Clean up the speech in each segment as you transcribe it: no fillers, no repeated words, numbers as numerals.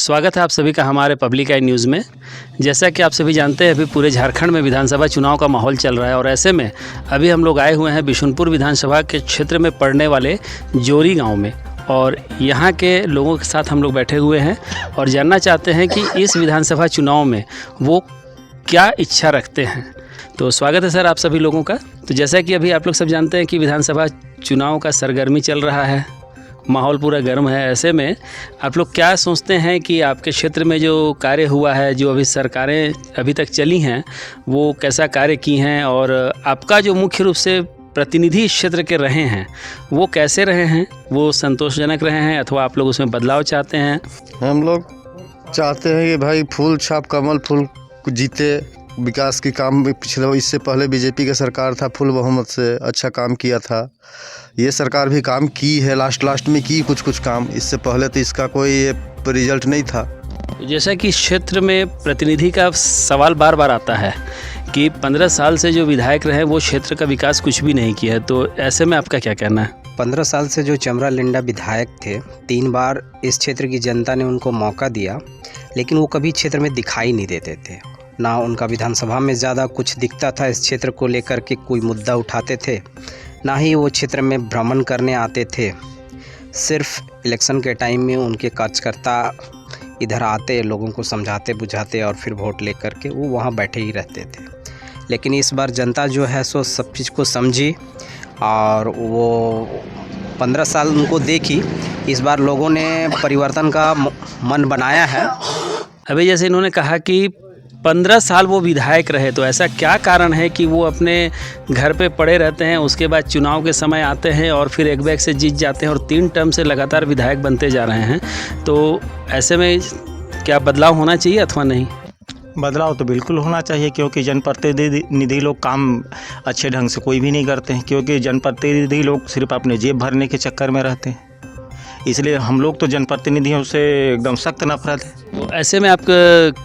स्वागत है आप सभी का हमारे पब्लिक आई न्यूज़ में। जैसा कि आप सभी जानते हैं, अभी पूरे झारखंड में विधानसभा चुनाव का माहौल चल रहा है और ऐसे में अभी हम लोग आए हुए हैं बिशुनपुर विधानसभा के क्षेत्र में पड़ने वाले जोरी गांव में और यहाँ के लोगों के साथ हम लोग बैठे हुए हैं और जानना चाहते हैं कि इस विधानसभा चुनाव में वो क्या इच्छा रखते हैं। तो स्वागत है सर आप सभी लोगों का। तो जैसा कि अभी आप लोग सब जानते हैं कि विधानसभा चुनाव का सरगर्मी चल रहा है, माहौल पूरा गर्म है। ऐसे में आप लोग क्या सोचते हैं कि आपके क्षेत्र में जो कार्य हुआ है, जो अभी सरकारें अभी तक चली हैं, वो कैसा कार्य की हैं और आपका जो मुख्य रूप से प्रतिनिधि क्षेत्र के रहे हैं वो कैसे रहे हैं, वो संतोषजनक रहे हैं अथवा आप लोग उसमें बदलाव चाहते हैं? हम लोग चाहते हैं कि भाई फूल छाप कमल फूल जीते, विकास के काम पिछले इससे पहले बीजेपी का सरकार था, फुल बहुमत से अच्छा काम किया था। ये सरकार भी काम की है, लास्ट में की कुछ काम, इससे पहले तो इसका कोई रिजल्ट नहीं था। जैसा कि क्षेत्र में प्रतिनिधि का सवाल बार बार आता है कि 15 साल से जो विधायक रहे वो क्षेत्र का विकास कुछ भी नहीं किया है, तो ऐसे में आपका क्या कहना है? 15 साल से जो चमरा लिंडा विधायक थे, 3 बार इस क्षेत्र की जनता ने उनको मौका दिया, लेकिन वो कभी क्षेत्र में दिखाई नहीं देते थे। ना उनका विधानसभा में ज़्यादा कुछ दिखता था, इस क्षेत्र को लेकर के कोई मुद्दा उठाते थे, ना ही वो क्षेत्र में भ्रमण करने आते थे। सिर्फ इलेक्शन के टाइम में उनके कार्यकर्ता इधर आते, लोगों को समझाते बुझाते और फिर वोट लेकर के वो वहाँ बैठे ही रहते थे। लेकिन इस बार जनता जो है सो सब चीज़ को समझी और वो 15 साल उनको देखी। इस बार लोगों ने परिवर्तन का मन बनाया है। अभी जैसे इन्होंने कहा कि 15 साल वो विधायक रहे, तो ऐसा क्या कारण है कि वो अपने घर पे पड़े रहते हैं, उसके बाद चुनाव के समय आते हैं और फिर एक बैग से जीत जाते हैं और 3 टर्म से लगातार विधायक बनते जा रहे हैं? तो ऐसे में क्या बदलाव होना चाहिए अथवा नहीं? बदलाव तो बिल्कुल होना चाहिए, क्योंकि जनप्रतिनिधि लोग काम अच्छे ढंग से कोई भी नहीं करते हैं, क्योंकि जनप्रतिनिधि लोग सिर्फ अपने जेब भरने के चक्कर में रहते हैं। इसलिए हम लोग तो जनप्रतिनिधियों से एकदम सख्त नफरत है। तो ऐसे में आप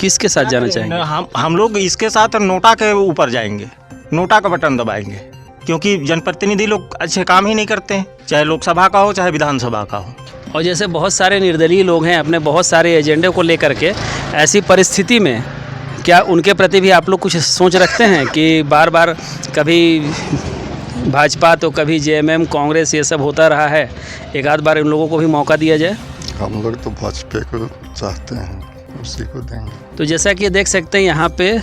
किसके साथ जाना चाहेंगे? हम लोग इसके साथ नोटा के ऊपर जाएंगे, नोटा का बटन दबाएंगे, क्योंकि जनप्रतिनिधि लोग अच्छे काम ही नहीं करते हैं, चाहे लोकसभा का हो चाहे विधानसभा का हो। और जैसे बहुत सारे निर्दलीय लोग हैं अपने बहुत सारे एजेंडे को लेकर के, ऐसी परिस्थिति में क्या उनके प्रति भी आप लोग कुछ सोच रखते हैं कि बार बार कभी भाजपा तो कभी जेएमएम कांग्रेस ये सब होता रहा है, एक आध बार इन लोगों को भी मौका दिया जाए? हम लोग तो भाजपा को चाहते हैं, उसी को देंगे। तो जैसा कि देख सकते हैं यहाँ पे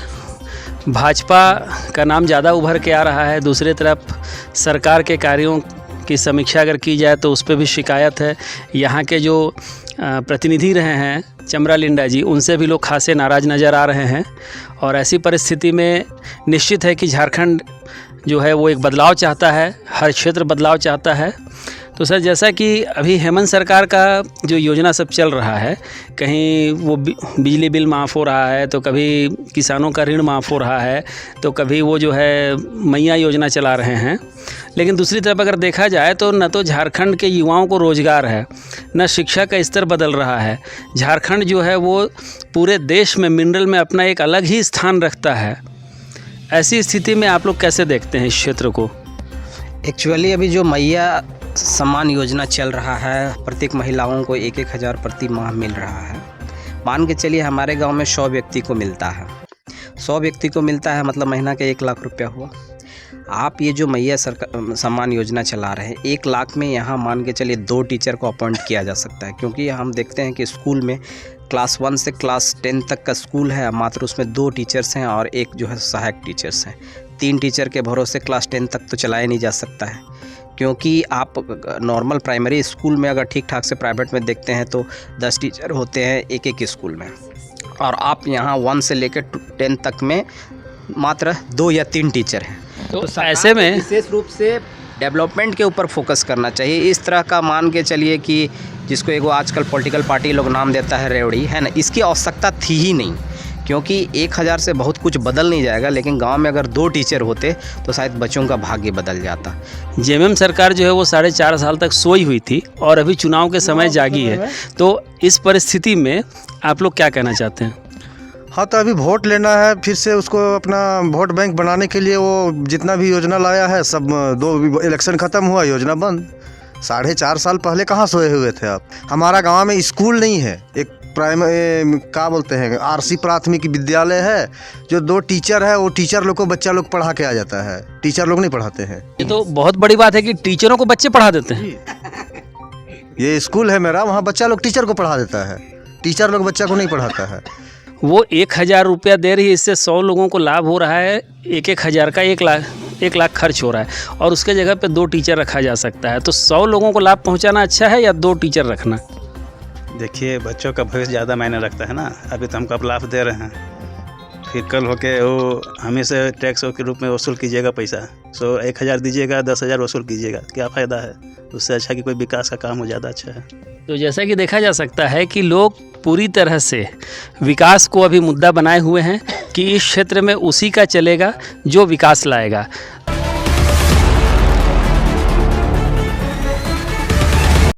भाजपा का नाम ज़्यादा उभर के आ रहा है। दूसरी तरफ सरकार के कार्यों की समीक्षा अगर की जाए तो उस पर भी शिकायत है। यहाँ के जो प्रतिनिधि रहे हैं चमरा लिंडा जी, उनसे भी लोग खासे नाराज़ नज़र आ रहे हैं और ऐसी परिस्थिति में निश्चित है कि झारखंड जो है वो एक बदलाव चाहता है, हर क्षेत्र बदलाव चाहता है। तो सर जैसा कि अभी हेमंत सरकार का जो योजना सब चल रहा है, कहीं वो बिजली बिल माफ़ हो रहा है, तो कभी किसानों का ऋण माफ़ हो रहा है, तो कभी वो जो है मैया योजना चला रहे हैं। लेकिन दूसरी तरफ अगर देखा जाए तो न तो झारखंड के युवाओं को रोज़गार है, न शिक्षा का स्तर बदल रहा है। झारखंड जो है वो पूरे देश में मिनरल में अपना एक अलग ही स्थान रखता है। ऐसी स्थिति में आप लोग कैसे देखते हैं इस क्षेत्र को? एक्चुअली अभी जो मैया सम्मान योजना चल रहा है, प्रत्येक महिलाओं को 1-1 हज़ार प्रति माह मिल रहा है। मान के चलिए हमारे गांव में 100 व्यक्ति को मिलता है, 100 व्यक्ति को मिलता है मतलब महीना के 1 लाख रुपया हुआ। आप ये जो मैया सरकार सम्मान योजना चला रहे हैं, 1 लाख में यहाँ मान के चलिए 2 टीचर को अपॉइंट किया जा सकता है, क्योंकि हम देखते हैं कि स्कूल में क्लास 1 से क्लास 10 तक का स्कूल है, मात्र उसमें 2 टीचर्स हैं और 1 जो है सहायक टीचर्स हैं। 3 टीचर के भरोसे क्लास 10 तक तो चलाया नहीं जा सकता है, क्योंकि आप नॉर्मल प्राइमरी स्कूल में अगर ठीक ठाक से प्राइवेट में देखते हैं तो 10 टीचर होते हैं एक स्कूल में, और आप यहाँ 1 से लेकर 10 तक में मात्र 2 या 3 टीचर हैं। तो ऐसे में विशेष रूप से डेवलपमेंट के ऊपर फोकस करना चाहिए। इस तरह का मान के चलिए कि जिसको एगो आजकल पॉलिटिकल पार्टी लोग नाम देता है रेवड़ी, है ना, इसकी आवश्यकता थी ही नहीं, क्योंकि 1 हज़ार से बहुत कुछ बदल नहीं जाएगा। लेकिन गांव में अगर 2 टीचर होते तो शायद बच्चों का भाग्य बदल जाता। जेएमएम सरकार जो है वो 4.5 साल तक सोई हुई थी और अभी चुनाव के समय जागी है। तो इस परिस्थिति में आप लोग क्या कहना चाहते हैं? हाँ, तो अभी वोट लेना है, फिर से उसको अपना वोट बैंक बनाने के लिए वो जितना भी योजना लाया है सब 2 इलेक्शन ख़त्म हुआ, योजना बंद। 4.5 साल पहले कहाँ सोए हुए थे आप? हमारा गांव में स्कूल नहीं है, एक क्या बोलते हैं आरसी प्राथमिक विद्यालय है, जो 2 टीचर है वो टीचर लोग को बच्चा लोग पढ़ा के आ जाता है, टीचर लोग नहीं पढ़ाते हैं। ये तो बहुत बड़ी बात है कि टीचरों को बच्चे पढ़ा देते हैं। ये स्कूल है मेरा, वहाँ बच्चा लोग टीचर को पढ़ा देता है, टीचर लोग बच्चा को नहीं पढ़ाता है। वो 1,000 रुपया दे रही है, इससे 100 लोगों को लाभ हो रहा है। 1,000 का 1 लाख खर्च हो रहा है और उसके जगह पे 2 टीचर रखा जा सकता है। तो 100 लोगों को लाभ पहुंचाना अच्छा है या 2 टीचर रखना? देखिए, बच्चों का भविष्य ज़्यादा मायने रखता है ना। अभी तो हमको लाभ दे रहे हैं, फिर कल होके वो हमें से टैक्स के रूप में वसूल कीजिएगा पैसा। 1,000 दीजिएगा, 10,000 वसूल कीजिएगा, क्या फ़ायदा है? उससे अच्छा कि कोई विकास का काम हो, ज़्यादा अच्छा है। तो जैसा कि देखा जा सकता है कि लोग पूरी तरह से विकास को अभी मुद्दा बनाए हुए हैं कि इस क्षेत्र में उसी का चलेगा जो विकास लाएगा।